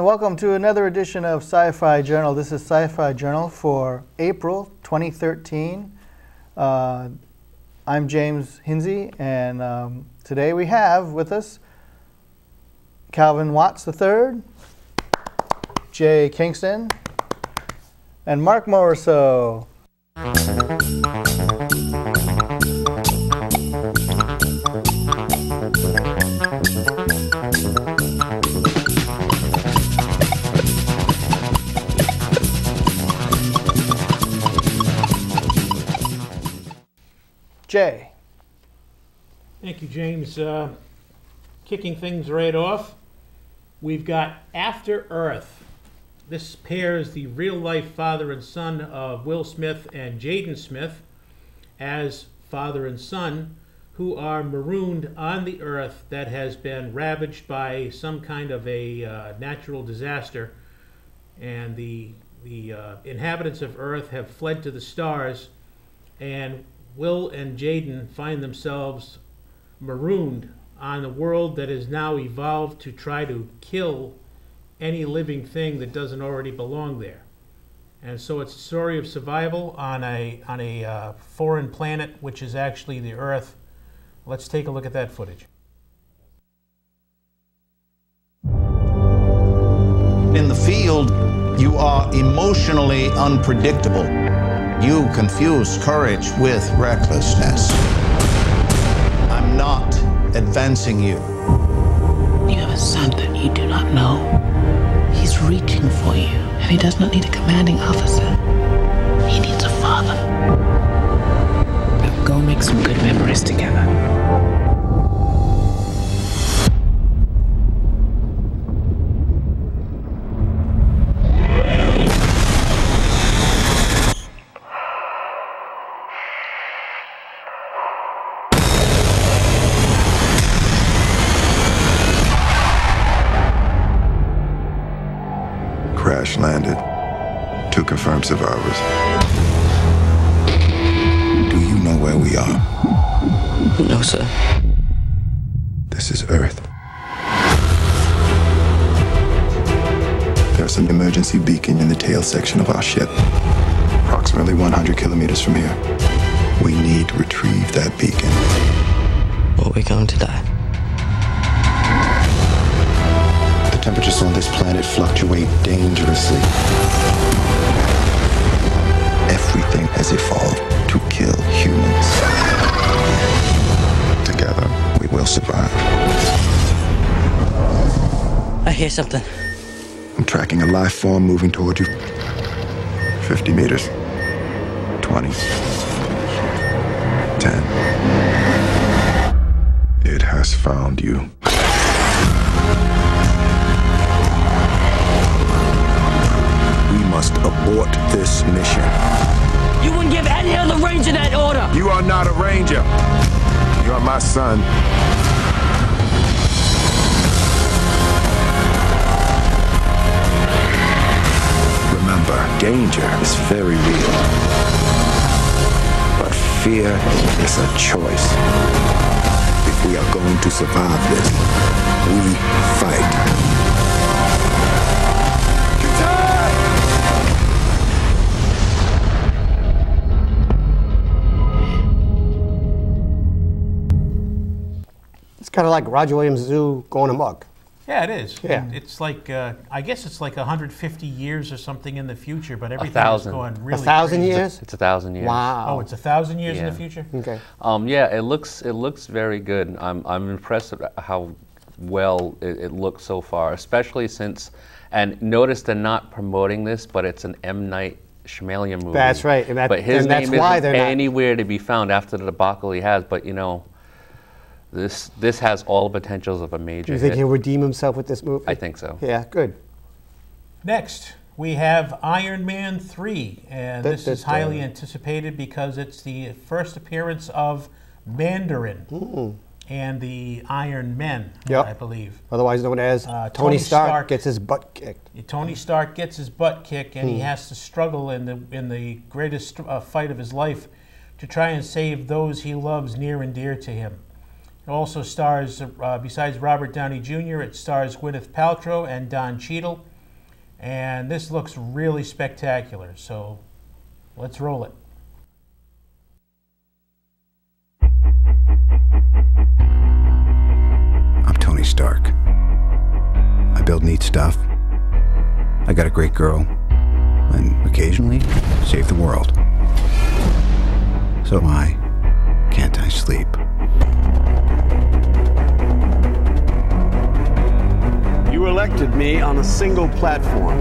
welcome to another edition of Sci-Fi Journal. This is Sci-Fi Journal for April 2013. I'm James Hinsey, and today we have with us Calvin Watts III, Jay Kingston, and Marc Morisseau. Jay. Thank you, James. Kicking things right off, we've got After Earth. This pairs the real-life father and son of Will Smith and Jaden Smith as father and son, who are marooned on the Earth that has been ravaged by some kind of a natural disaster, and the inhabitants of Earth have fled to the stars, and Will and Jaden find themselves marooned on a world that has now evolved to try to kill any living thing that doesn't already belong there. And so it's a story of survival on a foreign planet, which is actually the Earth. Let's take a look at that footage. In the field, you are emotionally unpredictable. You confuse courage with recklessness. I'm not advancing you. You have a son that you do not know. He's reaching for you, and he does not need a commanding officer. He needs a father. Now go make some good memories together. Crash landed. 2 confirmed survivors. Do you know where we are? No, sir. This is Earth. There's an emergency beacon in the tail section of our ship, approximately 100 kilometers from here. We need to retrieve that beacon. Or we're going to die. Temperatures on this planet fluctuate dangerously. Everything has evolved to kill humans. Together, we will survive. I hear something. I'm tracking a life form moving toward you. 50 meters. 20. 10. It has found you. Must abort this mission. You wouldn't give any other ranger that order! You are not a ranger. You are my son. Remember, danger is very real. But fear is a choice. If we are going to survive this, we fight. It's kind of like Roger Williams' Zoo going amok. Yeah, it is. Yeah. It's like, I guess it's like 150 years or something in the future, but everything is 1,000. going really 1,000 crazy. years? It's 1,000 years. Wow. Oh, it's 1,000 years in Yeah. the future? Okay. Yeah, it looks very good. I'm impressed at how well it looks so far, especially since, and notice they're not promoting this, but it's an M. Night Shyamalan movie. That's right. But his and that's name why isn't they're not. anywhere to be found after the debacle he has, but you know, this has all the potentials of a major You think hit. he'll redeem himself with this movie? I think so. Yeah, good. Next, we have Iron Man 3, and this is highly anticipated because it's the first appearance of Mandarin and the Iron Men, I believe. Otherwise known as Tony Stark gets his butt kicked. Tony Stark gets his butt kicked, and he has to struggle in the greatest fight of his life to try and save those he loves near and dear to him. It also stars, besides Robert Downey Jr., it stars Gwyneth Paltrow and Don Cheadle. And this looks really spectacular, so let's roll it. I'm Tony Stark. I build neat stuff. I got a great girl. And occasionally, save the world. So why can't I sleep? You elected me on a single platform.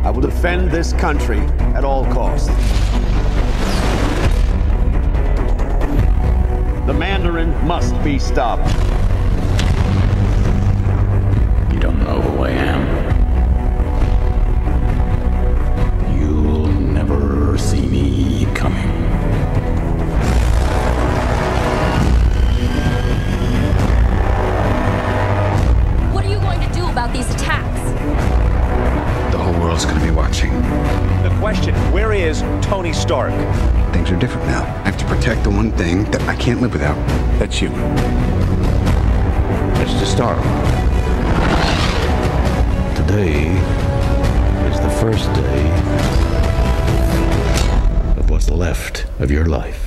I will defend this country at all costs. The Mandarin must be stopped. You don't know who I am. You'll never see me coming. What are you going to do about these attacks? The whole world's gonna be watching. The question, where is Tony Stark? Things are different now. I have to protect the one thing that I can't live without. That's you. Mr. Stark. Today is the first day of what's left of your life.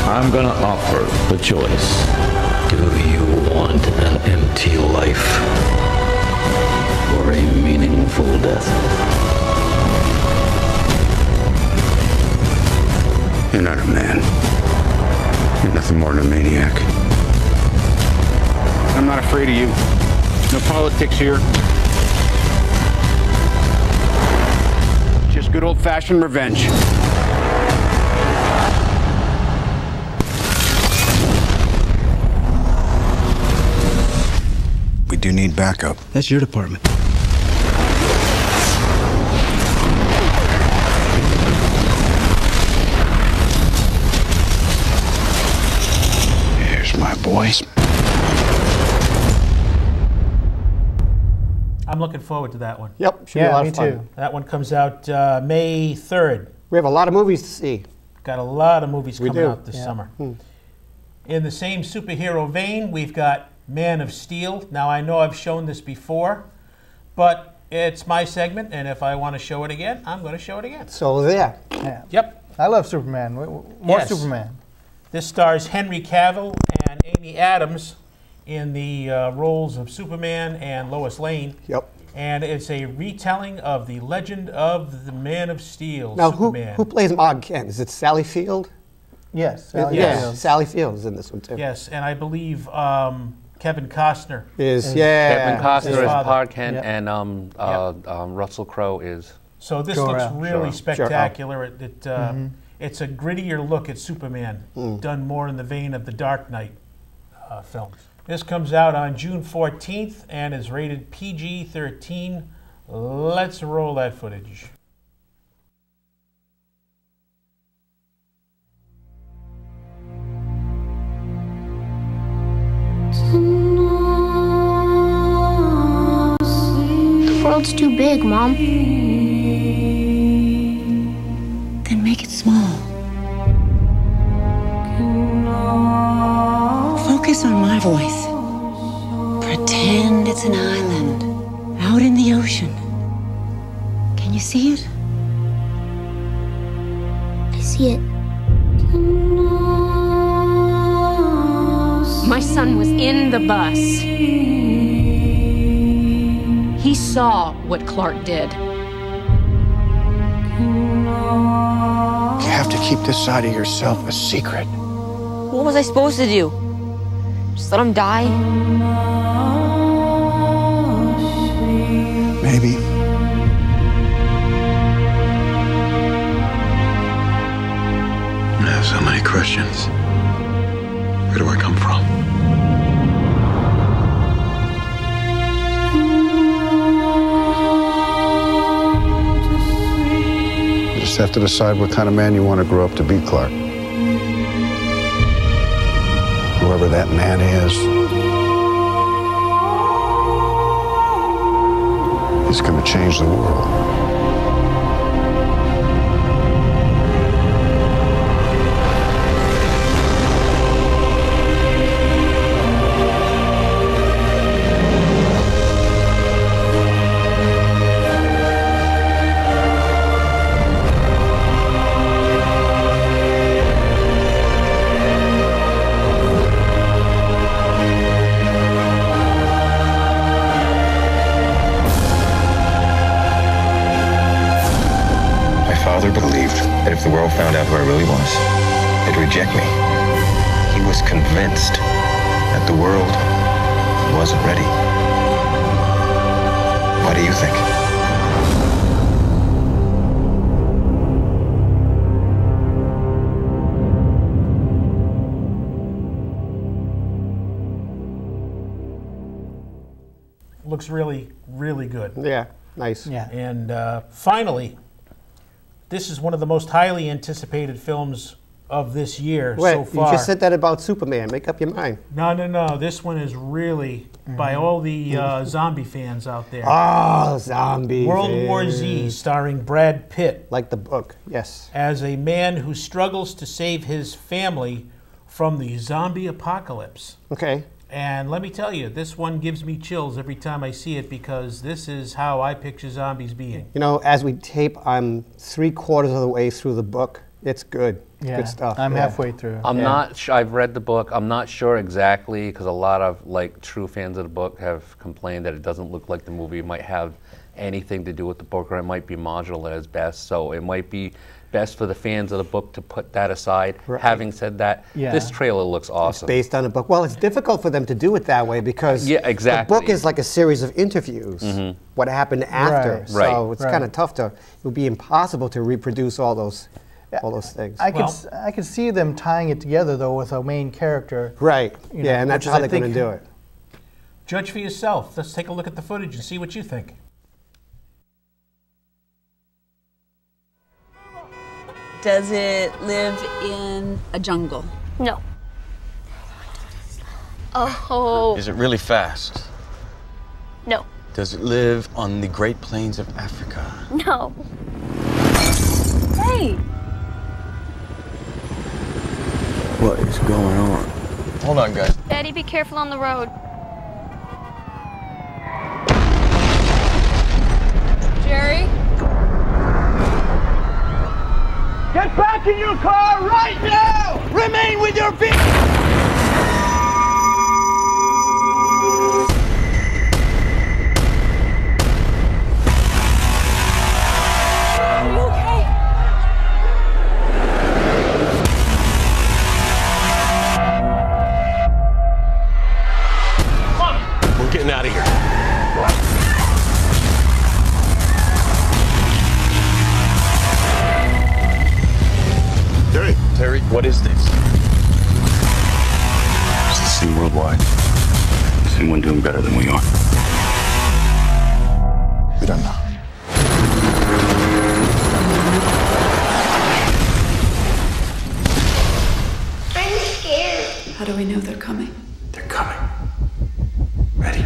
I'm gonna offer the choice. Do you want an empty life or a meaningful death? You're not a man. You're nothing more than a maniac. I'm not afraid of you. No politics here. Just good old-fashioned revenge. We do need backup. That's your department. Here's my boys. I'm looking forward to that one. Yep, should be a Yeah, lot me of fun. too. That one comes out May 3rd. We have a lot of movies to see. Got a lot of movies We coming do. out this Yeah. summer. In the same superhero vein, we've got Man of Steel. Now, I know I've shown this before, but it's my segment, and if I want to show it again, I'm going to show it again. So there. Yeah. Yep. I love Superman. More Yes. Superman. This stars Henry Cavill and Amy Adams in the roles of Superman and Lois Lane. Yep. And it's a retelling of the legend of the Man of Steel, Now, Superman. who plays Og Kent? Is it Sally Field? Yes. Sally Yes. Field. Sally Field is in this one, too. Yes, and I believe Kevin Costner. Yeah. Kevin Costner his is father. Clark Kent, Yep. and Russell Crowe is. So this Jor-El. looks really Jor-El. spectacular. It's a grittier look at Superman, done more in the vein of the Dark Knight films. This comes out on June 14th and is rated PG-13. Let's roll that footage. The world's too big, Mom. Then make it small. Focus on my voice. Pretend it's an island out in the ocean. Can you see it? I see it. My son was in the bus. He saw what Clark did. You have to keep this side of yourself a secret. What was I supposed to do? Just let him die? Maybe. I have so many questions. Where do I come from? You just have to decide what kind of man you want to grow up to be, Clark. Whoever that man is, is going to change the world. If the world found out who I really was, it'd reject me. He was convinced that the world wasn't ready. What do you think? Looks really, really good. Yeah, nice. Yeah. And finally, this is one of the most highly anticipated films of this year so far. You just said that about Superman. Make up your mind. No. This one is really by all the zombie fans out there. Oh, zombie World fans. War Z, starring Brad Pitt. Like the book, yes. As a man who struggles to save his family from the zombie apocalypse. Okay. And let me tell you, this one gives me chills every time I see it because this is how I picture zombies being. You know, as we tape, I'm 3/4 of the way through the book. It's good. It's good stuff. I'm halfway through. I'm not sure. I've read the book. I'm not sure exactly because a lot of like true fans of the book have complained that it doesn't look like the movie might have anything to do with the book, or it might be modular as best. So it might be best for the fans of the book to put that aside. Right. Having said that, this trailer looks awesome. It's based on a book. Well, it's difficult for them to do it that way because the book is like a series of interviews. What happened after? Right. So it's kind of tough to. It would be impossible to reproduce all those things. I could see them tying it together though with a main character. Right. You know, and that's how they're going to do it. Judge for yourself. Let's take a look at the footage and see what you think. Does it live in a jungle? No. Oh. Is it really fast? No. Does it live on the Great Plains of Africa? No. Hey! What is going on? Hold on, guys. Daddy, be careful on the road. Jerry? Get back in your car right now! Remain with your feet! Are you okay? We're getting out of here. Terry, what is this? Is this thing worldwide? Is anyone doing better than we are? We don't know. I'm scared. How do we know they're coming? They're coming. Ready?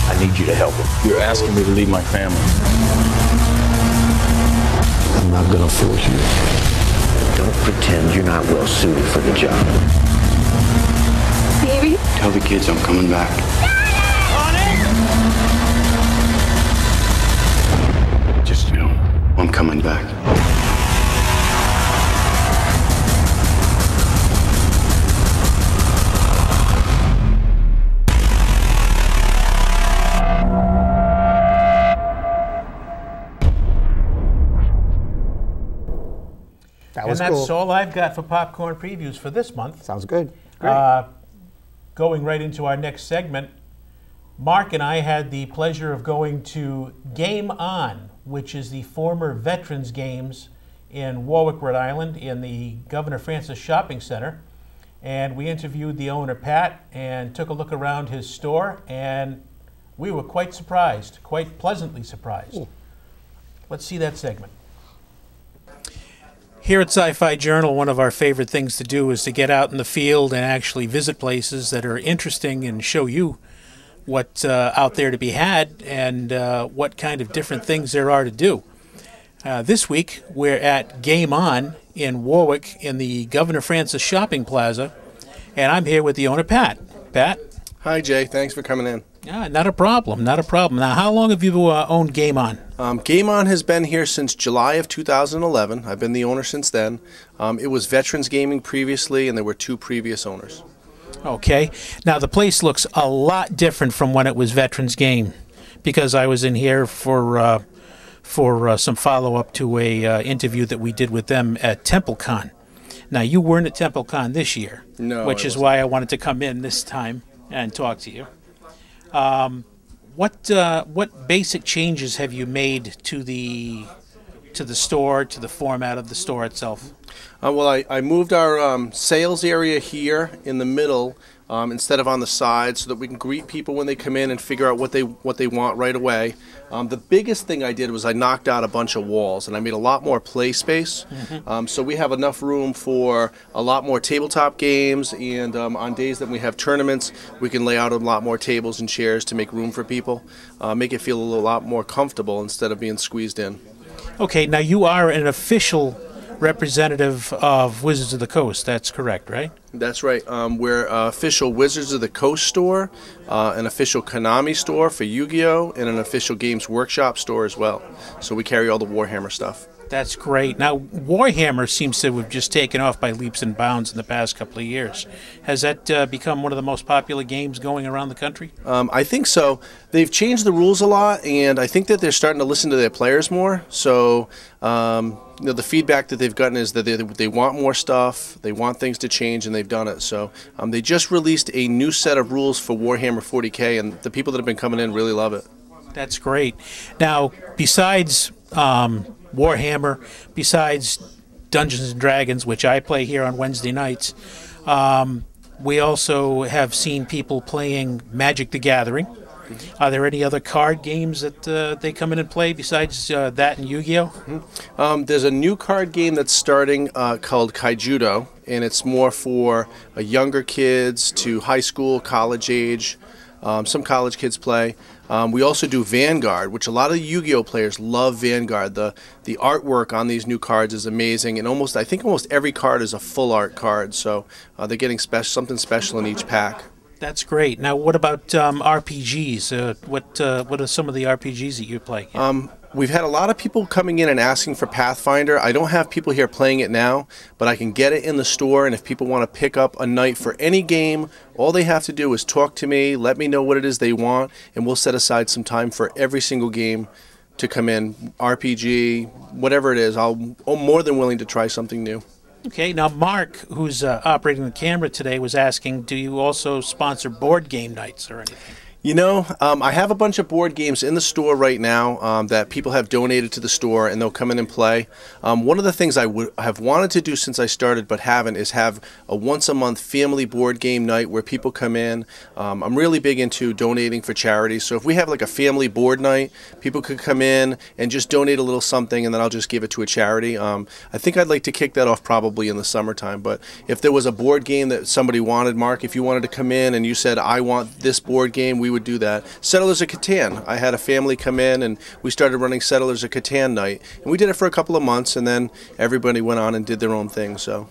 I need you to help him. You're asking me to leave my family. I'm not gonna force you. Don't pretend you're not well suited for the job. Baby? Tell the kids I'm coming back. Just, you know, I'm coming back. And that's all I've got for popcorn previews for this month. Sounds good. Great. Going right into our next segment, Marc and I had the pleasure of going to Game On, which is the former Veterans Games in Warwick, Rhode Island, in the Governor Francis Shopping Center. and we interviewed the owner, Pat, and took a look around his store, and we were quite surprised, quite pleasantly surprised. Ooh. Let's see that segment. Here at Sci-Fi Journal, one of our favorite things to do is to get out in the field and actually visit places that are interesting and show you what's out there to be had and what kind of different things there are to do. This week, we're at Game On in Warwick in the Governor Francis Shopping Plaza, and I'm here with the owner, Pat. Pat? Hi, Jay. Thanks for coming in. Yeah, not a problem, not a problem. Now, how long have you owned Game On? Game On has been here since July of 2011. I've been the owner since then. It was Veterans Gaming previously, and there were 2 previous owners. Okay. Now, the place looks a lot different from when it was Veterans Game, because I was in here for some follow-up to a interview that we did with them at TempleCon. Now, you weren't at TempleCon this year, no, which is why I wanted to come in this time and talk to you. What basic changes have you made to the store, to the format of the store itself? Well, I moved our sales area here in the middle instead of on the side, so that we can greet people when they come in and figure out what they want right away. The biggest thing I did was I knocked out a bunch of walls, and I made a lot more play space. Mm-hmm. So we have enough room for a lot more tabletop games, and on days that we have tournaments, we can lay out a lot more tables and chairs to make room for people, make it feel a lot more comfortable instead of being squeezed in. Okay, now you are an official representative of Wizards of the Coast. That's correct, right? That's right. We're official Wizards of the Coast store, an official Konami store for Yu-Gi-Oh!, and an official Games Workshop store as well. So we carry all the Warhammer stuff. That's great. Now, Warhammer seems to have just taken off by leaps and bounds in the past couple of years. Has that become one of the most popular games going around the country? I think so. They've changed the rules a lot, and I think that they're starting to listen to their players more. So, the feedback that they've gotten is that they want more stuff, they want things to change, and they've done it. So, they just released a new set of rules for Warhammer 40K, and the people that have been coming in really love it. That's great. Now, besides Warhammer, besides Dungeons & Dragons, which I play here on Wednesday nights, we also have seen people playing Magic the Gathering. Are there any other card games that they come in and play besides that and Yu-Gi-Oh? There's a new card game that's starting called Kaijudo, and it's more for younger kids to high school, college age. Some college kids play. We also do Vanguard, which a lot of Yu-Gi-Oh players love. Vanguard. The artwork on these new cards is amazing, and I think almost every card is a full art card. So they're getting something special in each pack. That's great. Now, what about RPGs? What are some of the RPGs that you play? We've had a lot of people coming in and asking for Pathfinder. I don't have people here playing it now, but I can get it in the store, and if people want to pick up a night for any game, all they have to do is talk to me, let me know what it is they want, and we'll set aside some time for every single game to come in. RPG, whatever it is, I'm more than willing to try something new. Okay, now Marc, who's operating the camera today, was asking, do you also sponsor board game nights or anything? You know, I have a bunch of board games in the store right now that people have donated to the store, and they'll come in and play. One of the things I have wanted to do since I started but haven't is have a once-a-month family board game night where people come in. I'm really big into donating for charities, so if we have like a family board night, people could come in and just donate a little something, and then I'll just give it to a charity. I think I'd like to kick that off probably in the summertime, but if there was a board game that somebody wanted, Marc, if you wanted to come in and you said, I want this board game, we would do that. Settlers of Catan. I had a family come in and we started running Settlers of Catan night, and we did it for a couple of months, and then everybody went on and did their own thing. So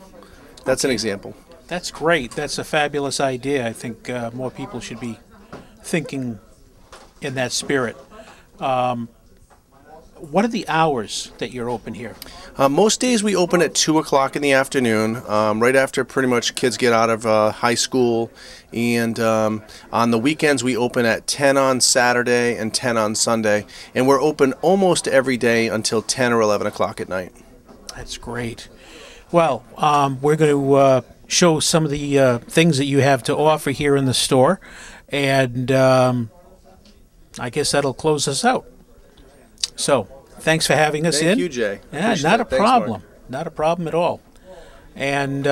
that's an example. That's great. That's a fabulous idea. I think more people should be thinking in that spirit. What are the hours that you're open here? Most days we open at 2 o'clock in the afternoon, right after pretty much kids get out of high school. And on the weekends we open at 10 on Saturday and 10 on Sunday. And we're open almost every day until 10 or 11 o'clock at night. That's great. Well, we're going to show some of the things that you have to offer here in the store. And I guess that'll close us out. So, thanks for having us in. Thank you, Jay. Yeah, not a problem. Not a problem at all. And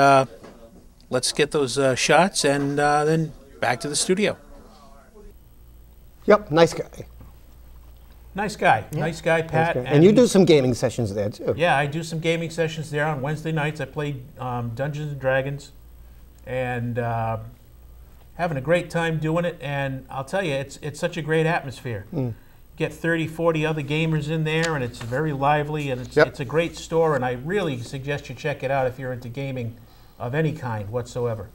let's get those shots and then back to the studio. Yep, nice guy. Nice guy. Yeah. Nice guy, Pat. Nice guy. And you do some gaming sessions there, too. Yeah, I do some gaming sessions there on Wednesday nights. I play Dungeons & Dragons and having a great time doing it. And I'll tell you, it's such a great atmosphere. Get 30, 40 other gamers in there, and it's very lively, and it's a great store, and I really suggest you check it out if you're into gaming of any kind whatsoever.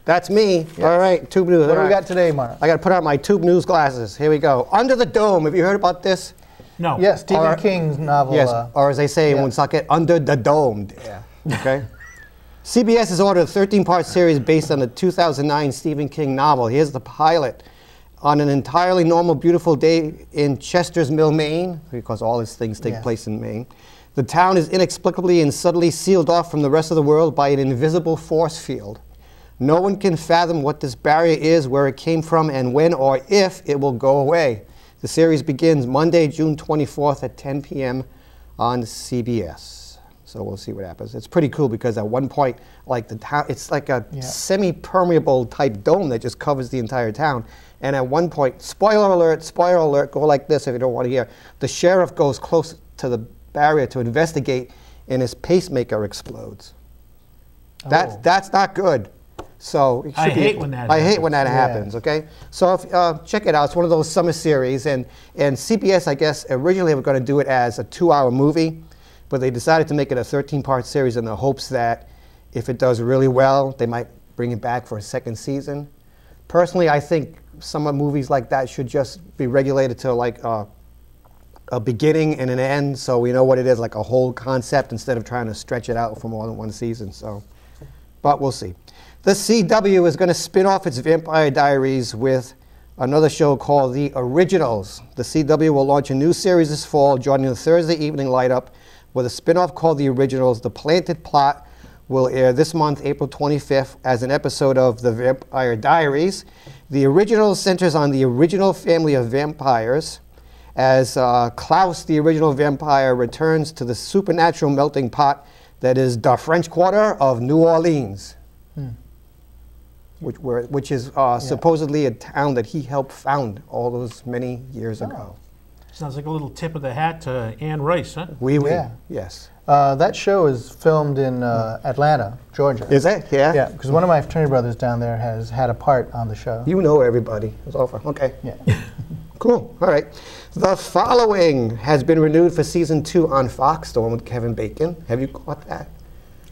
That's me. Yes. All right, Toob News. What do we got today, Marc? I got to put on my Toob News glasses. Here we go. Under the Dome. Have you heard about this? No. Yes, Stephen King's novel. Yes, or as they say in Woonsocket, Under the Dome. Yeah. Okay. CBS has ordered a 13-part series based on the 2009 Stephen King novel. Here's the pilot. On an entirely normal, beautiful day in Chester's Mill, Maine, because all these things take place in Maine, the town is inexplicably and suddenly sealed off from the rest of the world by an invisible force field. No one can fathom what this barrier is, where it came from, and when or if it will go away. The series begins Monday, June 24th at 10 p.m. on CBS. So we'll see what happens. It's pretty cool because at one point, like the town, it's like a semi-permeable type dome that just covers the entire town. And at one point, spoiler alert, go like this if you don't want to hear. The sheriff goes close to the barrier to investigate, and his pacemaker explodes. That's not good. So I hate when that happens. Okay, so if, check it out. It's one of those summer series, and CBS, I guess, originally were going to do it as a 2-hour movie, but they decided to make it a 13-part series in the hopes that if it does really well, they might bring it back for a second season. Personally, I think summer movies like that should just be regulated to like a beginning and an end, so we know what it is, like a whole concept, instead of trying to stretch it out for more than one season. So, but we'll see. The CW is going to spin off its Vampire Diaries with another show called The Originals. The CW will launch a new series this fall, joining the Thursday evening lineup with a spin-off called The Originals. The planted plot will air this month, April 25th, as an episode of The Vampire Diaries. The Originals centers on the original family of vampires as Klaus, the original vampire, returns to the supernatural melting pot that is the French Quarter of New Orleans. Which is supposedly a town that he helped found all those many years ago. Sounds like a little tip of the hat to Anne Rice, huh? Yes. That show is filmed in Atlanta, Georgia. Is it? Yeah? Yeah, because one of my fraternity brothers down there has had a part on the show. You know everybody. It's over. Okay. Yeah. Cool. All right. The Following has been renewed for season 2 on Fox, the one with Kevin Bacon. Have you caught that?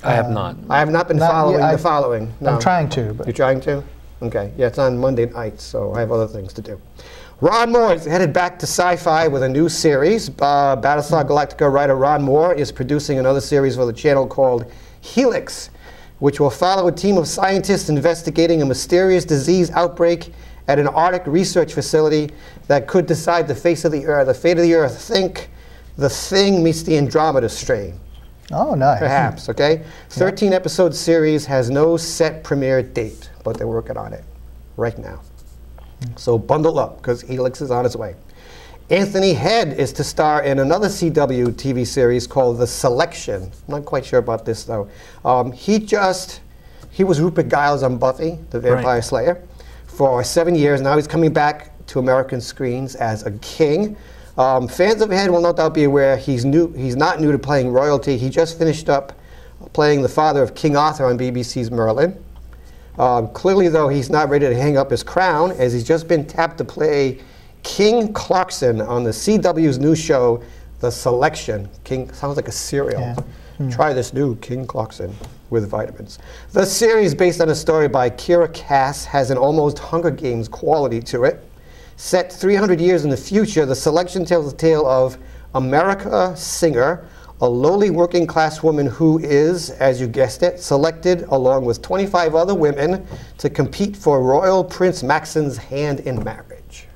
I have not. I have not been following The Following. No. I'm trying to. But. You're trying to? Okay. Yeah, it's on Monday nights, so I have other things to do. Ron Moore is headed back to Sci-Fi with a new series. Battlestar Galactica writer Ron Moore is producing another series for the channel called Helix, which will follow a team of scientists investigating a mysterious disease outbreak at an Arctic research facility that could decide the fate of the Earth. Think The Thing meets the Andromeda Strain. Oh, nice. Perhaps, okay? 13-episode series has no set premiere date, but they're working on it right now. So bundle up, because Helix is on its way. Anthony Head is to star in another CW TV series called The Selection. I'm not quite sure about this, though. He was Rupert Giles on Buffy, the Vampire Slayer, for 7 years. Now he's coming back to American screens as a king. Fans of Head will no doubt be aware he's not new to playing royalty. He just finished up playing the father of King Arthur on BBC's Merlin. Clearly, though, he's not ready to hang up his crown, as he's just been tapped to play King Clarkson on the CW's new show, The Selection. King sounds like a cereal. Yeah. Try this new King Clarkson with vitamins. The series, based on a story by Kira Cass, has an almost Hunger Games quality to it. Set 300 years in the future, The Selection tells the tale of America Singer, a lowly working-class woman who is, as you guessed it, selected along with 25 other women to compete for Royal Prince Maxon's hand in marriage.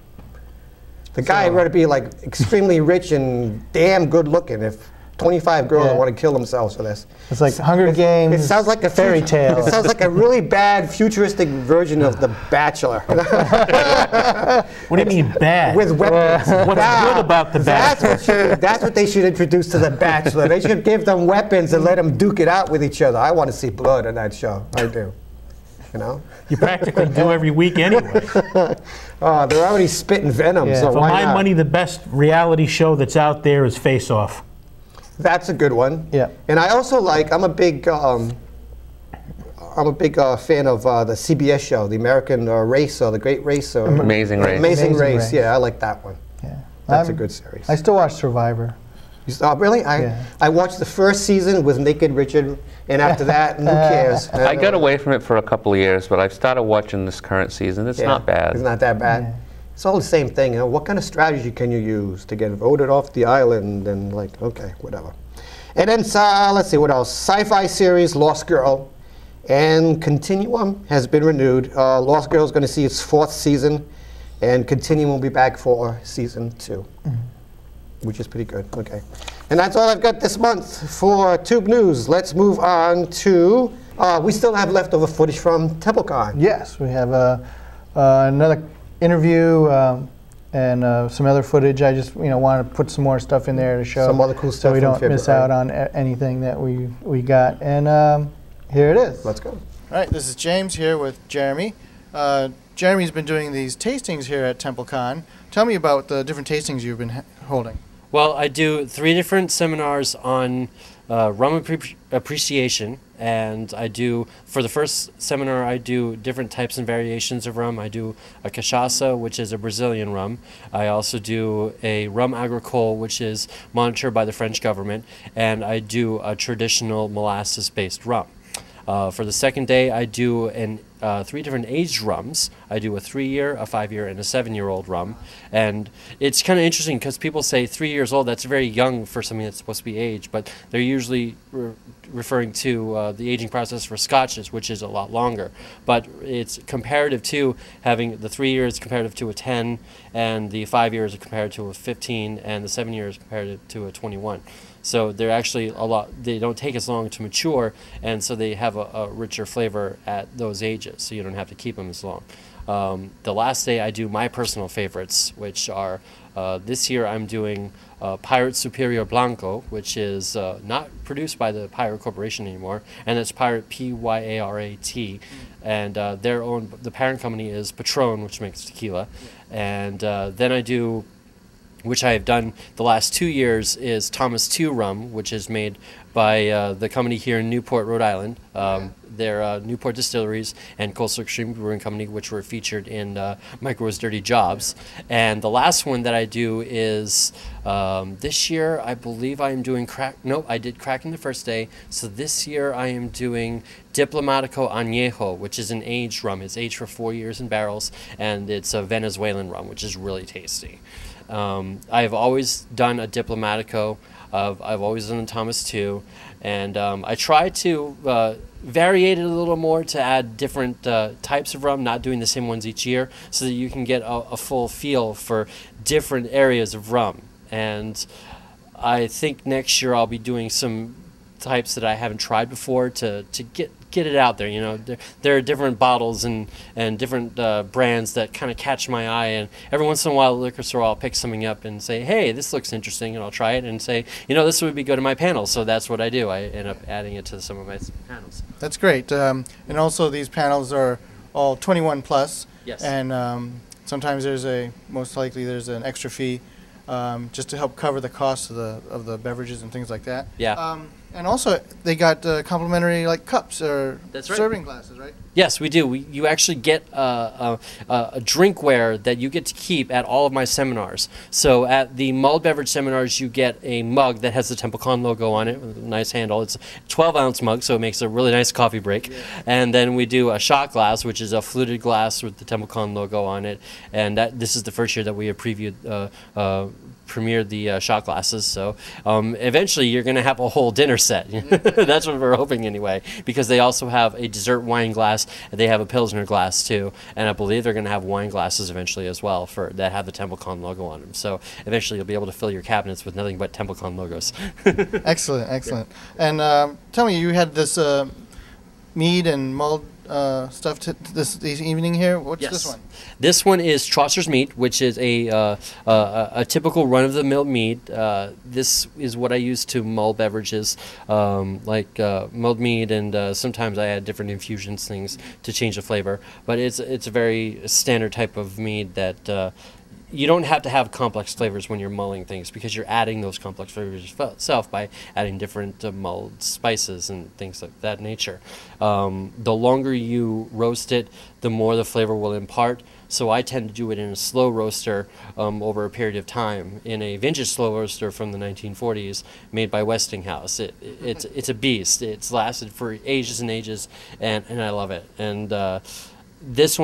The guy had to be like extremely rich and damn good-looking if 25 girls that want to kill themselves for this. It's like Hunger Games. It sounds like a fairy tale. It sounds like a really bad futuristic version of The Bachelor. What do you mean bad? With weapons. What's good about The Bachelor? That's what they should introduce to The Bachelor. They should give them weapons and let them duke it out with each other. I want to see blood in that show. I do. You know? You practically do every week anyway. They're already spitting venom, Yeah. so For why my not? money, the best reality show that's out there is Face Off. That's a good one. Yeah. And I also like, I'm a big fan of the CBS show, The American Race or The Great Race. Or Amazing Race. Amazing Race, yeah, I like that one. Yeah. That's a good series. I still watch Survivor. Really? I watched the first season with Naked Richard, and after that, who cares? I got away from it for a couple of years, but I've started watching this current season. It's not bad. It's not that bad. Yeah. It's all the same thing. You know? What kind of strategy can you use to get voted off the island? And like, okay, whatever. And then let's see what else. Sci-fi series Lost Girl, and Continuum has been renewed. Lost Girl is going to see its 4th season, and Continuum will be back for season 2. Which is pretty good. Okay. And that's all I've got this month for Tube News. Let's move on to, we still have leftover footage from TempleCon. Yes, we have another interview and some other footage. I just want to put some more stuff in there to show Some other cool stuff so we from don't miss out on anything that we got. And here it is. Let's go. All right, this is James here with Jeromy. Jeremy's been doing these tastings here at TempleCon. Tell me about the different tastings you've been holding. Well, I do 3 different seminars on rum appreciation, and I do, for the first seminar, I do different types and variations of rum. I do a cachaça, which is a Brazilian rum. I also do a rum agricole, which is monitored by the French government, and I do a traditional molasses-based rum. For the second day, I do 3 different aged rums. I do a 3-year, a 5-year, and a 7-year-old rum. And it's kind of interesting because people say 3 years old, that's very young for something that's supposed to be aged, but they're usually referring to the aging process for scotches, which is a lot longer. But it's comparative to having the 3 years comparative to a 10, and the 5 years compared to a 15, and the 7 years compared to a 21. So they're actually they don't take as long to mature, and so they have a richer flavor at those ages, so you don't have to keep them as long. The last day I do my personal favorites, which are, this year I'm doing Pirate Superior Blanco, which is not produced by the Pirate Corporation anymore, and it's Pirate P-Y-A-R-A-T, and the parent company is Patron, which makes tequila, and then I do, which I have done the last 2 years, is Thomas II rum, which is made by the company here in Newport, Rhode Island. They're Newport Distilleries and Coastal Extreme Brewing Company, which were featured in Micro's Dirty Jobs. And the last one that I do is, this year, I believe I am doing I did Cracking the first day. So this year I am doing Diplomatico Añejo, which is an aged rum. It's aged for 4 years in barrels, and it's a Venezuelan rum, which is really tasty. I've always done a Diplomatico. I've always done a Thomas II, and I try to variate it a little more to add different types of rum, not doing the same ones each year, so that you can get a full feel for different areas of rum. And I think next year I'll be doing some types that I haven't tried before to get it out there. You know, there are different bottles and different brands that kind of catch my eye, and every once in a while, the liquor store, I'll pick something up and say, hey, this looks interesting, and I'll try it and say, you know, this would be good in my panel. So that's what I do. I end up adding it to some of my panels. That's great. And also these panels are all 21 plus. Yes. And sometimes most likely there's an extra fee just to help cover the cost of the beverages and things like that. Yeah. And also, they got complimentary cups or serving glasses, right? Yes, we do. You actually get a drinkware that you get to keep at all of my seminars. So at the mulled beverage seminars, you get a mug that has the TempleCon logo on it with a nice handle. It's a 12-ounce mug, so it makes a really nice coffee break. Yeah. And then we do a shot glass, which is a fluted glass with the TempleCon logo on it. And this is the first year that we have previewed premiered the shot glasses. So eventually you're going to have a whole dinner set. That's what we're hoping anyway, because they also have a dessert wine glass. They have a Pilsner glass too, and I believe they're going to have wine glasses eventually as well that have the TempleCon logo on them. So eventually you'll be able to fill your cabinets with nothing but TempleCon logos. Excellent, excellent. And tell me, you had this mead and mulled stuff this evening here. What's this one? This one is Chaucer's Mead, which is a typical run-of-the-mill mead. This is what I use to mull beverages, like mulled mead, and sometimes I add different infusions things to change the flavor. But it's a very standard type of mead that you don't have to have complex flavors when you're mulling things, because you're adding those complex flavors yourself by adding different mulled spices and things like that nature. The longer you roast it, the more the flavor will impart. So I tend to do it in a slow roaster over a period of time, in a vintage slow roaster from the 1940s made by Westinghouse. It's a beast. It's lasted for ages and ages, and I love it. And this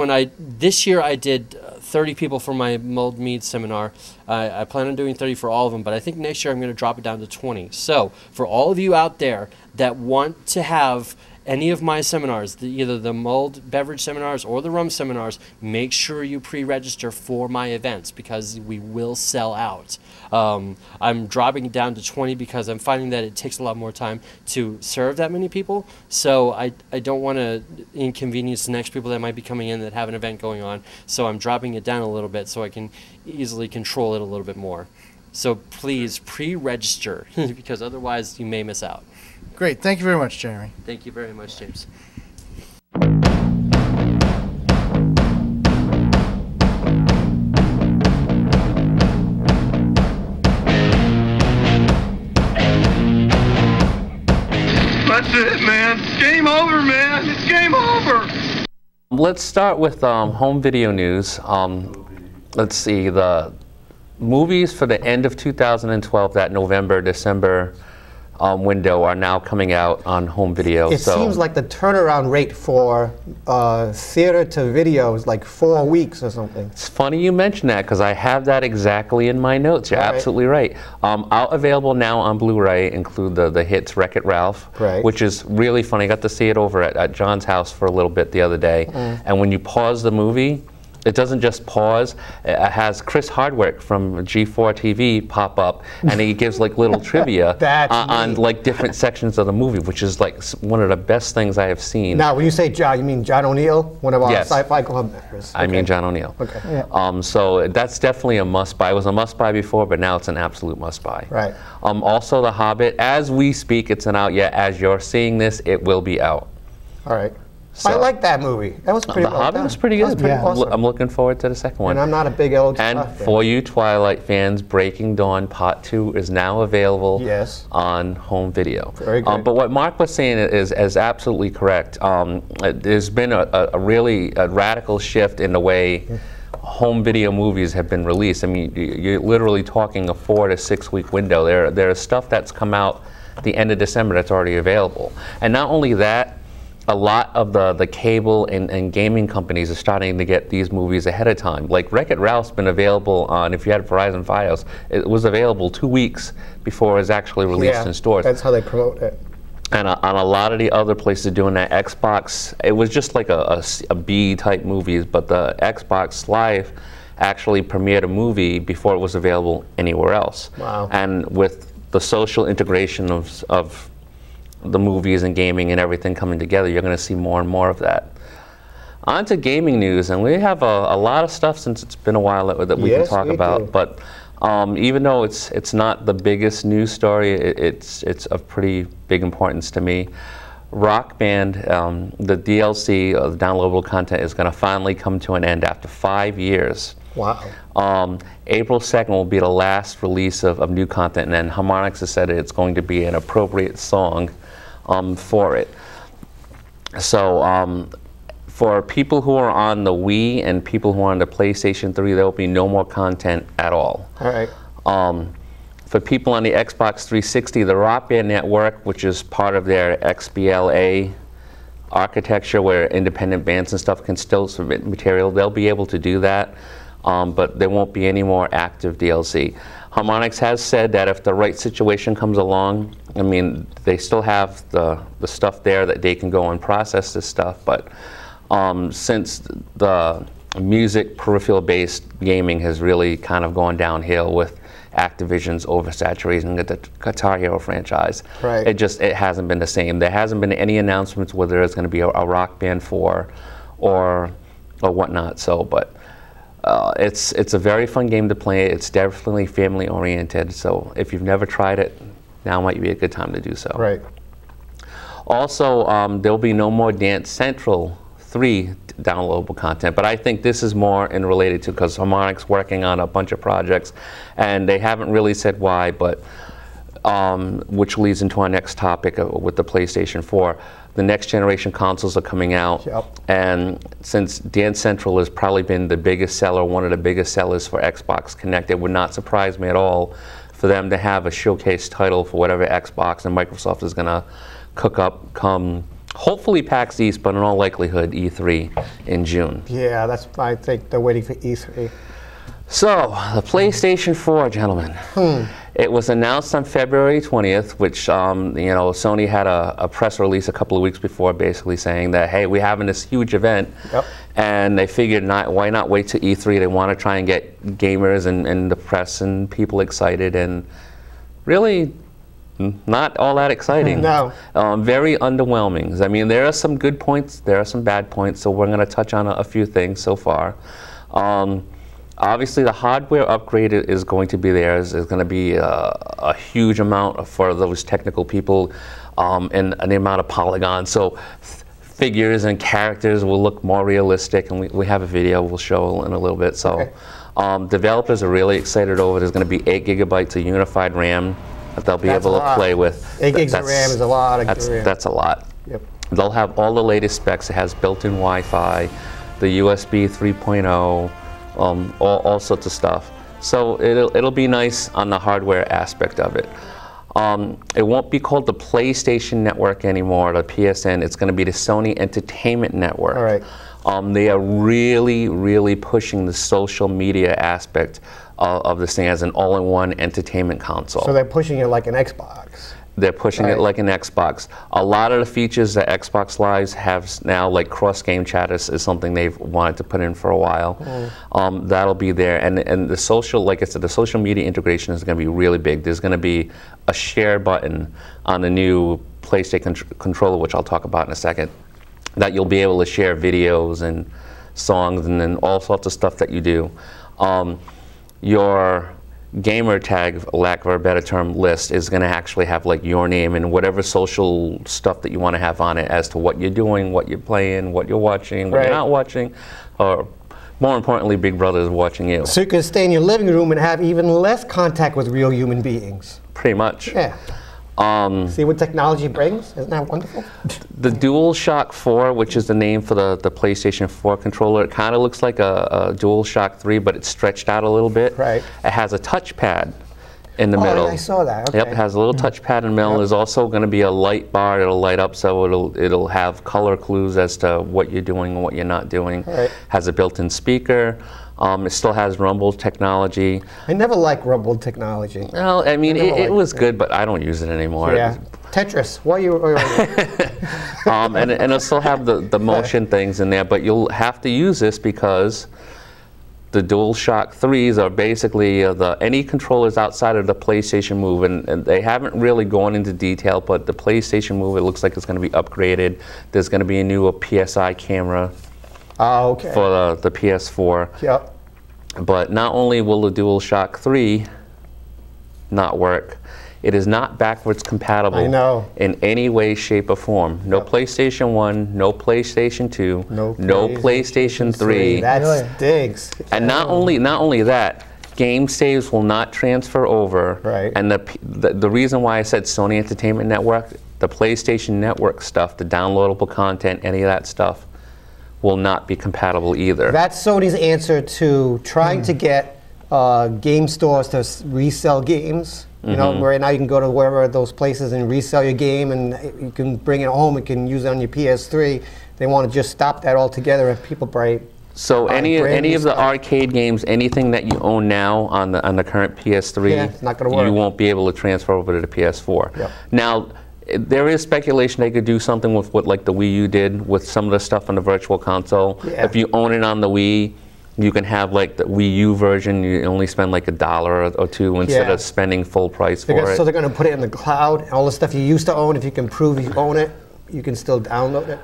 year I did 30 people for my mulled mead seminar. I plan on doing 30 for all of them, but I think next year I'm going to drop it down to 20. So for all of you out there that want to have any of my seminars, either the mulled beverage seminars or the rum seminars, make sure you pre-register for my events, because we will sell out. I'm dropping it down to 20 because I'm finding that it takes a lot more time to serve that many people. So I don't want to inconvenience the next people that might be coming in that have an event going on. So I'm dropping it down a little bit so I can easily control it a little bit more. So please pre-register because otherwise you may miss out. Great. Thank you very much, Jeromy. Thank you very much, James. That's it, man. It's game over, man. It's game over. Let's start with home video news. Let's see, the movies for the end of 2012, that November, December window, are now coming out on home video. It seems like the turnaround rate for theater to video is like 4 weeks or something. It's funny you mention that, because I have that exactly in my notes. You're absolutely right. Out available now on Blu-ray include the hits Wreck-It Ralph, which is really funny. I got to see it over at John's house for a little bit the other day. And when you pause the movie, it doesn't just pause. It has Chris Hardwick from G4 TV pop up, and he gives like little trivia on like different sections of the movie, which is like one of the best things I have seen. Now, when you say John, you mean John O'Neill, one of our Sci-Fi Club members? I mean John O'Neill. Okay. Yeah. So that's definitely a must-buy. It was a must-buy before, but now it's an absolute must-buy. Right. Also, The Hobbit. As we speak, it's not out yet. As you're seeing this, it will be out. All right. So, I like that movie. That was pretty The Hobbit was pretty good. Awesome. I'm looking forward to the second one. And I'm not a big old And stuff for you Twilight fans, Breaking Dawn Part 2 is now available on home video. Very good. But what Marc was saying is absolutely correct. There's been a really radical shift in the way home video movies have been released. I mean, you're literally talking a 4 to 6 week window. There's stuff that's come out at the end of December that's already available. And not only that, a lot of the cable and gaming companies are starting to get these movies ahead of time. Like Wreck-It Ralph's been available on, if you had Verizon Fios, it was available 2 weeks before it was actually released in stores. That's how they promote it. And on a lot of the other places doing that, Xbox, it was just like a B-type movies, but the Xbox Live actually premiered a movie before it was available anywhere else. Wow. And with the social integration of the movies and gaming and everything coming together, you're going to see more and more of that. On to gaming news, and we have a lot of stuff since it's been a while that we can talk about. But even though it's not the biggest news story, it's of pretty big importance to me. Rockband, the DLC of the downloadable content, is going to finally come to an end after 5 years. Wow. April 2nd will be the last release of new content, and then Harmonix has said it's going to be an appropriate song for it. So for people who are on the Wii and people who are on the PlayStation 3, there will be no more content at all. All right. For people on the Xbox 360, the Rockband network, which is part of their XBLA architecture where independent bands and stuff can still submit material, they'll be able to do that. But there won't be any more active DLC. Harmonix has said that if the right situation comes along, I mean, they still have the stuff there that they can go and process this stuff, but since the music peripheral-based gaming has really kind of gone downhill with Activision's oversaturation of the Guitar Hero franchise, right. it hasn't been the same. There hasn't been any announcements whether there's going to be a Rock Band 4 or whatnot. So, but it's a very fun game to play. It's definitely family oriented. So if you've never tried it, now might be a good time to do so. Right. Also, there'll be no more Dance Central 3 downloadable content, but I think this is more in related to because Harmonix working on a bunch of projects, and they haven't really said why, but which leads into our next topic with the PlayStation 4. The next generation consoles are coming out, and since Dance Central has probably been the biggest seller, one of the biggest sellers for Xbox Connect, it would not surprise me at all for them to have a showcase title for whatever Xbox and Microsoft is going to cook up come hopefully PAX East, but in all likelihood E3 in June. Yeah, that's, I think they're waiting for E3. So, the PlayStation 4, gentlemen. It was announced on February 20th, which, you know, Sony had a press release a couple of weeks before basically saying that, hey, we're having this huge event, and they figured why not wait to E3? They want to try and get gamers and the press and people excited, and really not all that exciting. No. Very underwhelming. I mean, there are some good points, there are some bad points, so we're going to touch on a few things so far. Obviously, the hardware upgrade is going to be there. There's going to be a huge amount for those technical people and the amount of polygons. So figures and characters will look more realistic, and we have a video we'll show in a little bit. So developers are really excited over it. There's going to be 8 gigabytes of unified RAM that they'll be able to play with. 8 gigs of RAM is a lot of RAM. That's a lot. Yep. They'll have all the latest specs. It has built-in Wi-Fi, the USB 3.0, all sorts of stuff. So it'll be nice on the hardware aspect of it. It won't be called the PlayStation Network anymore, the PSN. It's going to be the Sony Entertainment Network. All right. They are really, really pushing the social media aspect of this thing as an all-in-one entertainment console. So they're pushing it like an Xbox. They're pushing it like an Xbox. A lot of the features that Xbox Live has now, like cross-game chat, is something they've wanted to put in for a while. That'll be there, and the social, like I said, the social media integration is going to be really big. There's going to be a share button on the new PlayStation controller, which I'll talk about in a second, that you'll be able to share videos and songs and then all sorts of stuff that you do. Your gamer tag, lack of a better term, list is going to actually have like your name and whatever social stuff that you want to have on it as to what you're doing, what you're playing, what you're watching, what you're not watching, or more importantly, Big Brother is watching you. So you can stay in your living room and have even less contact with real human beings. Pretty much. Yeah. See what technology brings? Isn't that wonderful? The DualShock 4, which is the name for the PlayStation 4 controller, it kind of looks like a DualShock 3, but it's stretched out a little bit. Right. It has a touchpad in the middle. I saw that. Okay. Yep, it has a little touchpad in the middle. There's also going to be a light bar. It'll light up, so it'll have color clues as to what you're doing and what you're not doing. Right. Has a built-in speaker. It still has Rumble technology. I never liked Rumble technology. Well, I mean, it was good, but I don't use it anymore. Yeah. Tetris. What are you? And it'll still have the motion things in there, but you'll have to use this because the DualShock 3s are basically any controllers outside of the PlayStation Move, and they haven't really gone into detail, but the PlayStation Move, it looks like it's going to be upgraded. There's going to be a new PSI camera. Oh, okay. For the PS4. Yep. But not only will the DualShock 3 not work, it is not backwards compatible in any way, shape, or form. No PlayStation 1, no PlayStation 2, no PlayStation 3. That stinks. And not only that, game saves will not transfer over. Right. And the reason why I said Sony Entertainment Network, the PlayStation Network stuff, the downloadable content, any of that stuff, will not be compatible either. That's Sony's answer to trying to get game stores to resell games. You know, right now you can go to wherever those places and resell your game, and you can bring it home. You can use it on your PS3. They want to just stop that altogether, and people probably So Buy any brand new of the stuff. arcade games, anything that you own now on the current PS3, Yeah, it's not gonna work. you won't be able to transfer over to the PS4. Yep. Now, there is speculation they could do something with what like the Wii U did with some of the stuff on the Virtual Console. Yeah. If you own it on the Wii, you can have like the Wii U version. You only spend like $1 or $2 instead Yeah. of spending full price for it. So they're going to put it in the cloud, and all the stuff you used to own, if you can prove you own it, you can still download it?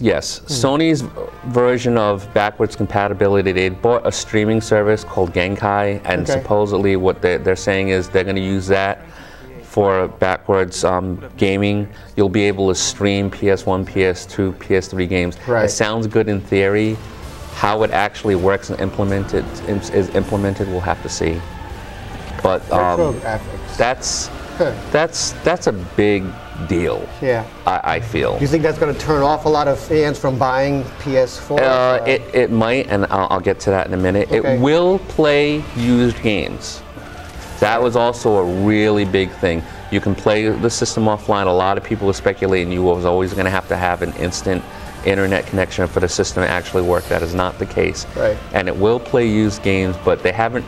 Yes. Sony's version of backwards compatibility, they bought a streaming service called Genkai, and supposedly what they're saying is they're going to use that for backwards gaming. You'll be able to stream PS1, PS2, PS3 games. Right. It sounds good in theory. How it actually works and is implemented, we'll have to see. But that's a big deal. Yeah. I feel. Do you think that's going to turn off a lot of fans from buying PS4? It might, and I'll get to that in a minute. Okay. It will play used games. That was also a really big thing. You can play the system offline. A lot of people were speculating you was always going to have an instant internet connection for the system to actually work. That is not the case. Right. And it will play used games, but they haven't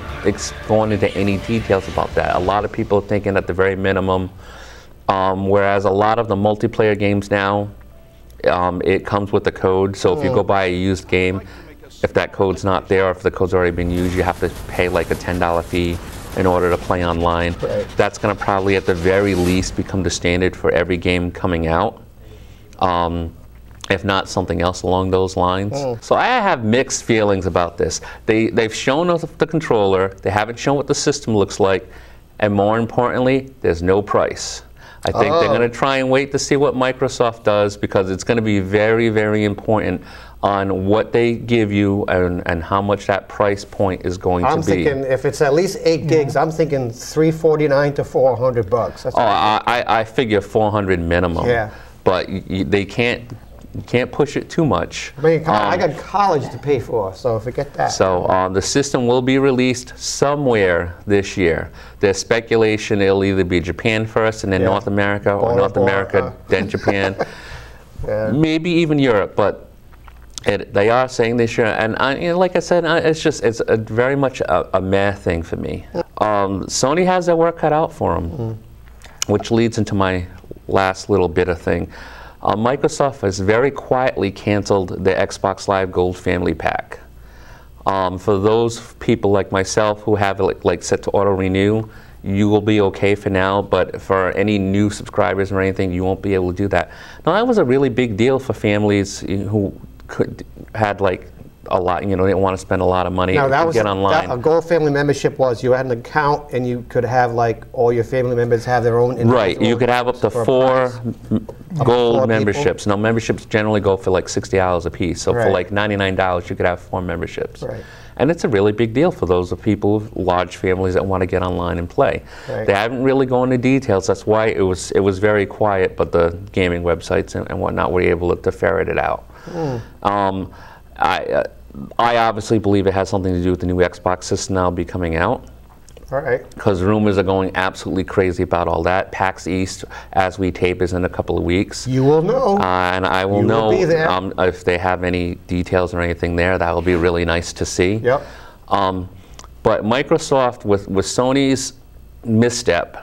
gone into any details about that. A lot of people are thinking at the very minimum, whereas a lot of the multiplayer games now, it comes with the code. So if you go buy a used game, if that code's not there, or if the code's already been used, you have to pay like a $10 fee in order to play online. Right. That's going to probably at the very least become the standard for every game coming out. If not something else along those lines. So I have mixed feelings about this. They've shown us the controller, they haven't shown what the system looks like, and more importantly, there's no price. I think they're going to try and wait to see what Microsoft does, because it's going to be very, very important on what they give you and how much that price point is going to be. I'm thinking if it's at least 8 gigs, I'm thinking $349 to $400. That's I figure 400 minimum. Yeah. But they can't push it too much. I mean, I got college to pay for, so forget that. So the system will be released somewhere this year. There's speculation it'll either be Japan first and then North America, or North America, then Japan. Maybe even Europe, but they are saying this year. And like I said, it's very much a meh thing for me. Sony has their work cut out for them, which leads into my last little bit of thing. Microsoft has very quietly canceled the Xbox Live Gold Family Pack. For those people like myself who have it like set to auto renew, you will be okay for now, but for any new subscribers or anything, you won't be able to do that. Now, that was a really big deal for families who had like a lot, didn't want to spend a lot of money to get online. A Gold Family membership was you had an account and you could have like all your family members have their own individual. Right, you could have up to 4 gold memberships. Now, memberships generally go for like $60 a piece, so for like $99 you could have 4 memberships. Right. And it's a really big deal for those of people, large families that want to get online and play. Right. They haven't really gone into details. That's why it was very quiet, but the gaming websites and whatnot were able to ferret it out. I obviously believe it has something to do with the new Xbox system now be coming out. All right. Because rumors are going absolutely crazy about all that. PAX East, as we tape, is in a couple of weeks. You will know. And I will know be there. If they have any details or anything there. That will be really nice to see. Yep. But Microsoft, with Sony's misstep,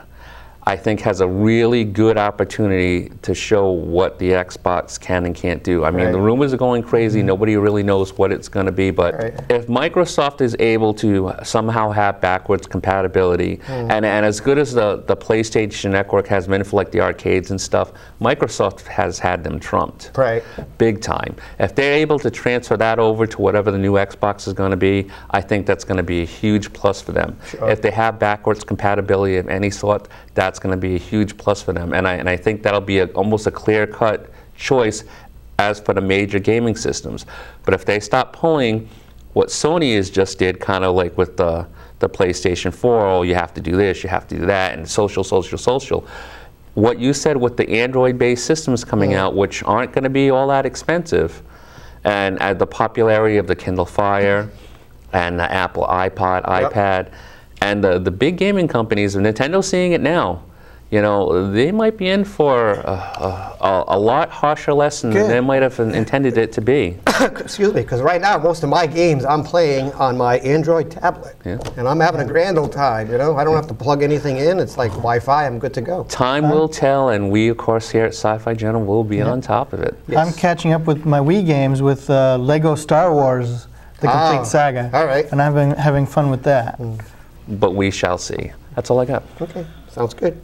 I think has a really good opportunity to show what the Xbox can and can't do. I mean, the rumors are going crazy. Nobody really knows what it's going to be. But if Microsoft is able to somehow have backwards compatibility, and as good as the PlayStation Network has been for like the arcades and stuff, Microsoft has had them trumped. Right. Big time. If they're able to transfer that over to whatever the new Xbox is going to be, I think that's going to be a huge plus for them. Sure. If they have backwards compatibility of any sort, that's going to be a huge plus for them, and I think that'll be almost a clear-cut choice as for the major gaming systems. But if they stop pulling what Sony has just did, kind of like with the PlayStation 4, oh, you have to do this, you have to do that, and social. What you said with the Android-based systems coming out, which aren't going to be all that expensive, and the popularity of the Kindle Fire and the Apple iPod, iPad, and the big gaming companies, Nintendo's seeing it now. you know, they might be in for a lot harsher lesson than they might have intended it to be. Excuse me, because right now most of my games I'm playing on my Android tablet, and I'm having a grand old time. You know, I don't have to plug anything in. It's like Wi-Fi. I'm good to go. Time will tell, and we, of course, here at Sci-Fi Journal will be on top of it. I'm catching up with my Wii games with Lego Star Wars, the complete saga. All right. And I've been having fun with that. But we shall see. That's all I got. Okay, sounds good.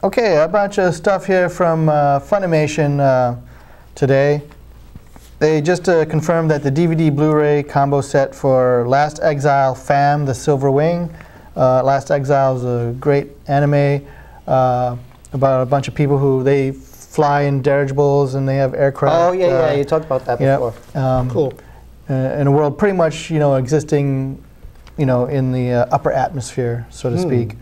Okay, a bunch of stuff here from Funimation today. They just confirmed that the DVD Blu-ray combo set for Last Exile Fam, The Silver Wing. Last Exile is a great anime about a bunch of people who they fly in dirigibles and they have aircraft. Oh yeah, you talked about that before. Cool. In a world pretty much existing, in the upper atmosphere, so to speak.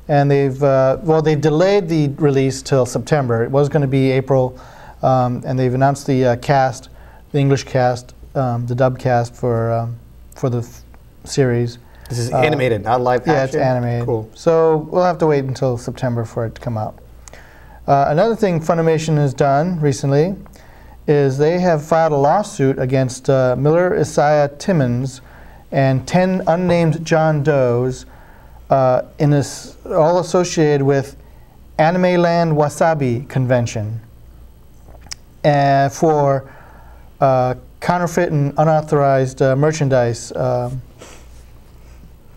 And they've delayed the release till September. It was going to be April, and they've announced the cast, the English cast, the dub cast for the series. This is animated, not live action? Yeah, it's animated. Cool. So we'll have to wait until September for it to come out. Another thing Funimation has done recently is they have filed a lawsuit against Miller Isaiah Timmons and 10 unnamed John Does in this, all associated with Anime Land Wasabi Convention for counterfeit and unauthorized merchandise.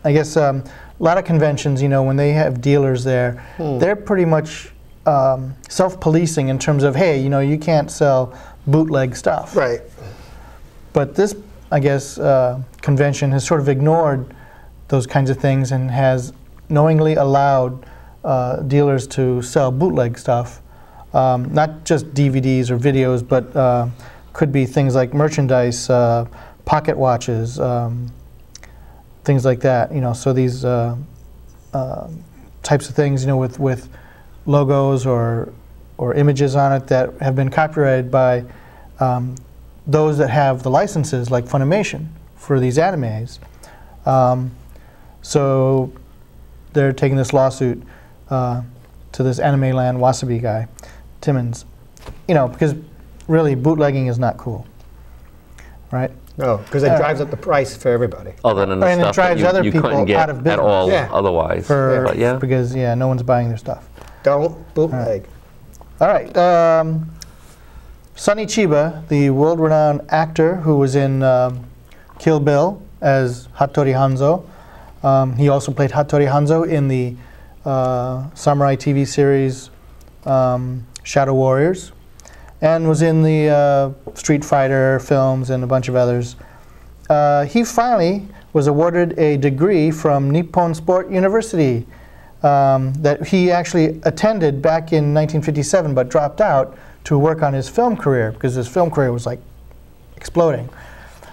I guess a lot of conventions, when they have dealers there, they're pretty much self-policing in terms of, hey, you can't sell bootleg stuff. Right. But this, I guess, convention has sort of ignored those kinds of things and has knowingly allowed dealers to sell bootleg stuff, not just DVDs or videos, but could be things like merchandise, pocket watches, things like that. So these types of things, with logos or images on it that have been copyrighted by those that have the licenses, like Funimation, for these animes. So they're taking this lawsuit to this Anime Land Wasabi guy, Timmons, because really bootlegging is not cool, right? No, because it drives up the price for everybody. Other than the stuff that you couldn't get at all otherwise. Because no one's buying their stuff. Don't bootleg. All right. Sonny Chiba, the world-renowned actor who was in Kill Bill as Hattori Hanzo. He also played Hattori Hanzo in the samurai TV series Shadow Warriors, and was in the Street Fighter films and a bunch of others. He finally was awarded a degree from Nippon Sport University that he actually attended back in 1957 but dropped out to work on his film career because his film career was like exploding.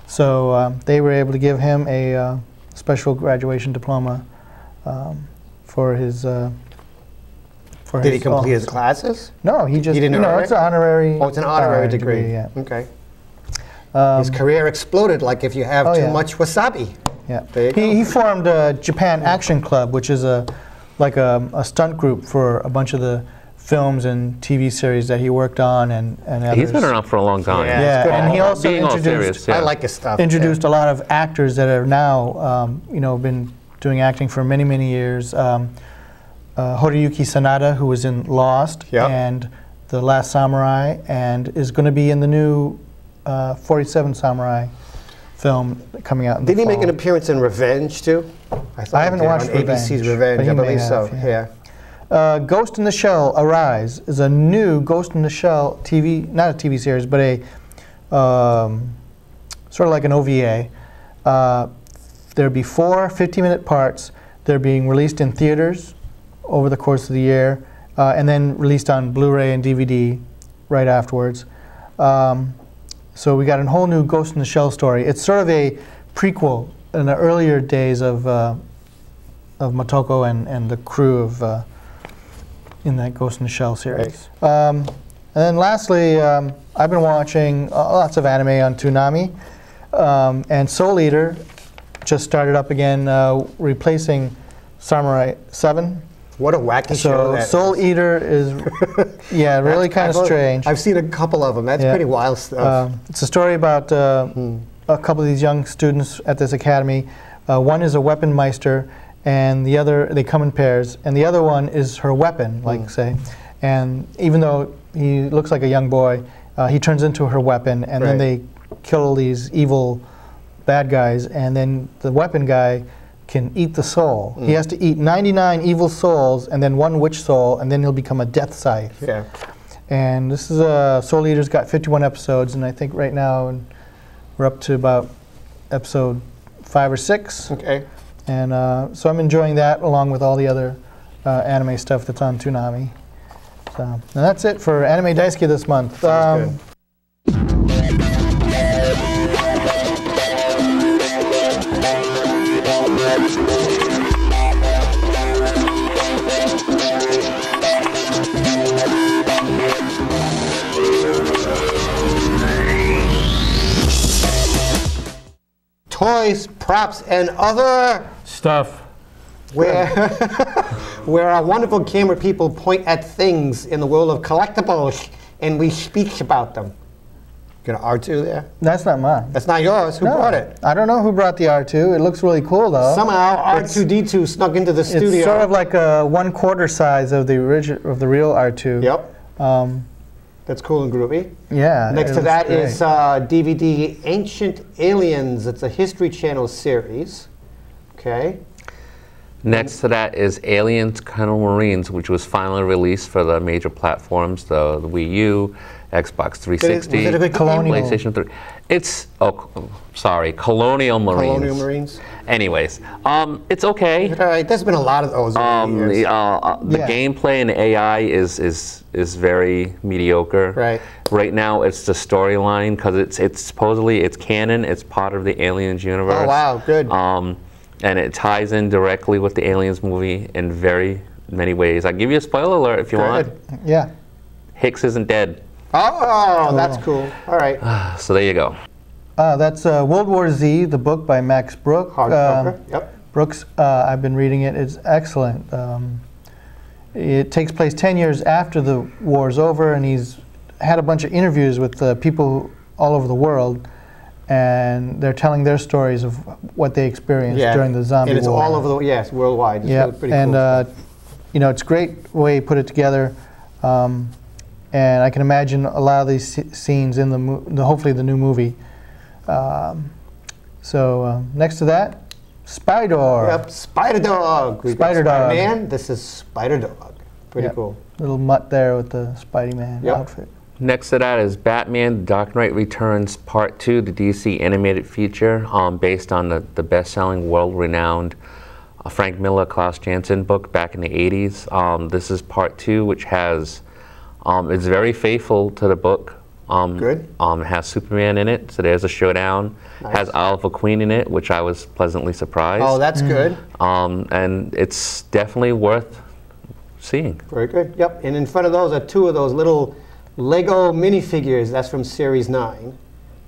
So they were able to give him a special graduation diploma for his Did he complete his classes? No, he didn't it's an honorary. Oh, it's an honorary degree. Yeah. Okay. His career exploded like if you have too much wasabi. Yeah. There you go. He formed Japan Action Club, which is like a stunt group for a bunch of the films and TV series that he worked on and others. He's been around for a long time. Yeah, and he also introduced. I like his stuff. Introduced a lot of actors that are now, been doing acting for many, many years. Horiyuki Sanada, who was in Lost and The Last Samurai, and is going to be in the new 47 Samurai film coming out in the fall. Didn't he make an appearance in Revenge too? I haven't watched on ABC's Revenge. I believe so. Yeah. Ghost in the Shell Arise is a new Ghost in the Shell TV, not a TV series, but a sort of like an OVA. There'll be 4 50-minute parts. They're being released in theaters over the course of the year, and then released on Blu-ray and DVD right afterwards. So we got a whole new Ghost in the Shell story. It's sort of a prequel in the earlier days of Motoko and the crew of in that Ghost in the Shell series. And then lastly, I've been watching lots of anime on Toonami, and Soul Eater just started up again, replacing Samurai 7. What a wacky show that Soul Eater is, yeah, really kind of strange. I've seen a couple of them. That's pretty wild stuff. It's a story about a couple of these young students at this academy. One is a weapon meister, and the other, they come in pairs, and the other one is her weapon, like say. And even though he looks like a young boy, he turns into her weapon, and then they kill these evil bad guys, and then the weapon guy can eat the soul. He has to eat 99 evil souls and then 1 witch soul, and then he'll become a death scythe. Yeah. And this is Soul Eater's got 51 episodes, and I think right now we're up to about episode 5 or 6. Okay. And so I'm enjoying that along with all the other anime stuff that's on Toonami. So, and that's it for Anime Daisuki this month. Sounds good. Toys, props, and other stuff. Where, where our wonderful camera people point at things in the world of collectibles, and we speak about them. Got an R2 there? That's not mine. That's not yours. Who brought it? I don't know who brought the R2. It looks really cool though. Somehow R2D2 snuck into the studio. It's sort of like a 1/4 size of the real R2. Yep. That's cool and groovy. Yeah. Next to that is DVD Ancient Aliens. It's a History Channel series. Okay. Next to that is Aliens Colonel Marines, which was finally released for the major platforms, the Wii U, Xbox 360, Was it a good Colonial? PlayStation 3. It's, Colonial Marines. Colonial Marines. Anyways, it's okay. All right, there's been a lot of those over the years. The gameplay and AI is very mediocre. Right. Right now, it's the storyline because it's supposedly it's canon. It's part of the Aliens universe. Oh wow, good. And it ties in directly with the Aliens movie in very many ways. I'll give you a spoiler alert if you want. Yeah. Hicks isn't dead. Oh, that's cool. All right. So there you go. That's World War Z, the book by Max Brooks. Hardcover. Yep. Brooks, I've been reading it. It's excellent. It takes place 10 years after the war's over, and he's had a bunch of interviews with people all over the world, and they're telling their stories of what they experienced during the zombie war. And it's all over the, yes, worldwide. It's really pretty and cool. you know, it's a great way he put it together. And I can imagine a lot of these scenes in hopefully the new movie. Next to that, Spider. Yep, Spider Dog. Spider Dog. Man, this is Spider Dog. Pretty cool. Little mutt there with the Spidey Man outfit. Next to that is Batman: The Dark Knight Returns Part 2, the DC animated feature, based on the best-selling, world-renowned Frank Miller, Klaus Janson book back in the 80s. This is Part 2, which has it's very faithful to the book. Good. It has Superman in it, so there's a showdown. Nice. Has Oliver Queen in it, which I was pleasantly surprised. Oh, that's good. And it's definitely worth seeing. Very good. Yep. And in front of those are 2 of those little Lego minifigures. That's from Series 9.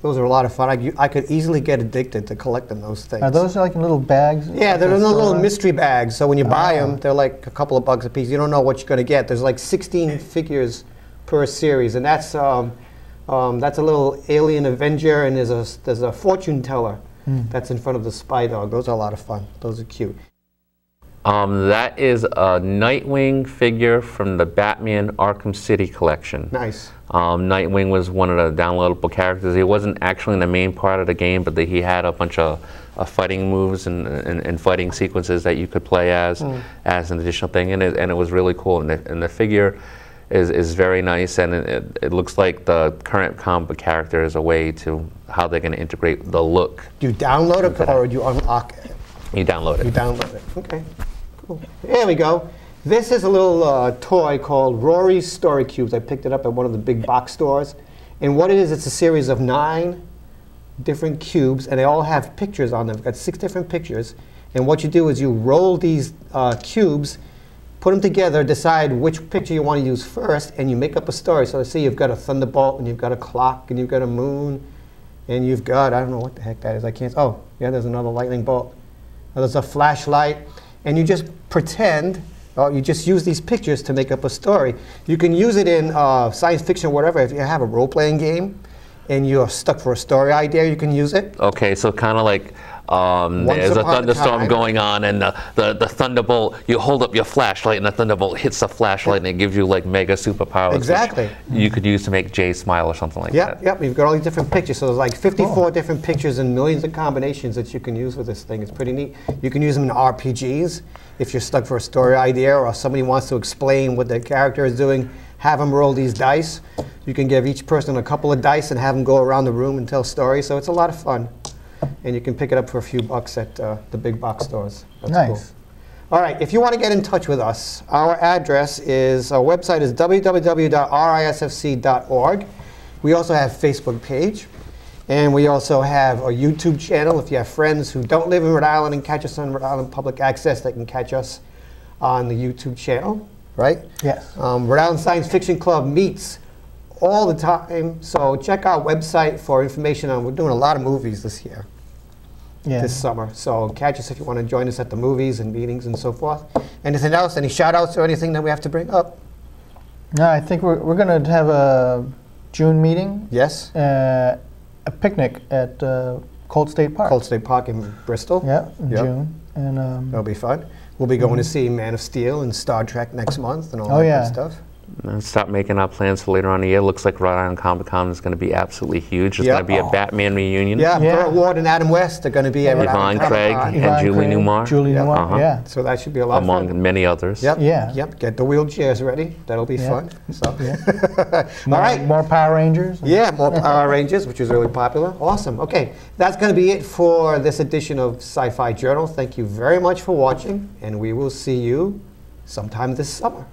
Those are a lot of fun. I could easily get addicted to collecting those things. Are those like in little bags? Yeah, they're in the little mystery bags. So when you buy them, they're like a couple of bucks a piece. You don't know what you're going to get. There's like 16 figures per series, and that's a little alien Avenger, and there's a fortune teller that's in front of the Spy Dog. Those are a lot of fun. Those are cute. That is a Nightwing figure from the Batman Arkham City collection. Nice. Nightwing was one of the downloadable characters. He wasn't actually in the main part of the game, but he had a bunch of fighting moves and fighting sequences that you could play as an additional thing, and it was really cool. And the figure is very nice, and it looks like the current comic book character is a way to how they're going to integrate the look. Do you download it or do you unlock it? You download it. You download it. Okay. Cool. There we go. This is a little toy called Rory's Story Cubes. I picked it up at one of the big box stores. And what it is, it's a series of 9 different cubes, and they all have pictures on them. We've got 6 different pictures. And what you do is you roll these cubes, put them together, decide which picture you want to use first, and you make up a story. So let's say you've got a thunderbolt, and you've got a clock, and you've got a moon, and you've got, I don't know what the heck that is. I can't, oh, yeah, there's another lightning bolt. There's a flashlight. And you just pretend, or you just use these pictures to make up a story. You can use it in science fiction or whatever. If you have a role-playing game, and you're stuck for a story idea, you can use it. Okay, so kind of like there's a thunderstorm going on, and the thunderbolt, you hold up your flashlight, and the thunderbolt hits the flashlight, and it gives you like mega superpowers. Exactly. You could use to make Jay smile or something like that. Yep, you've got all these different pictures. So there's like 54 different pictures and millions of combinations that you can use with this thing. It's pretty neat. You can use them in RPGs if you're stuck for a story idea, or somebody wants to explain what their character is doing. Have them roll these dice. You can give each person a couple of dice and have them go around the room and tell stories. So it's a lot of fun. And you can pick it up for a few bucks at the big box stores. That's nice. Cool. All right, if you want to get in touch with us, our address is, our website is www.risfc.org. We also have a Facebook page. And we also have a YouTube channel. If you have friends who don't live in Rhode Island and catch us on Rhode Island Public Access, they can catch us on the YouTube channel, right? Yes. Rhode Island Science Fiction Club meets all the time. So check our website for information on, we're doing a lot of movies this year. Yeah. This summer. So catch us if you want to join us at the movies and meetings and so forth. Anything else? Any shout outs or anything that we have to bring up? No, I think we're going to have a June meeting. Yes. A picnic at Colt State Park. Colt State Park in Bristol. Yeah, in June. And that'll be fun. We'll be going to see Man of Steel and Star Trek next month and all that good stuff. And start making our plans for later on in the year. Looks like Rhode Island Comic Con is going to be absolutely huge. There's going to be a Batman reunion. Yeah, Burt Ward and Adam West are going to be at Yvonne Craig and Julie Newmar. Julie Newmar, yeah. So that should be a lot of fun. Among many others. Yep. Yeah. Yep. Get the wheelchairs ready. That'll be fun. So. All right. More Power Rangers. Yeah, more Power Rangers, which is really popular. Awesome. Okay, that's going to be it for this edition of Sci-Fi Journal. Thank you very much for watching, and we will see you sometime this summer.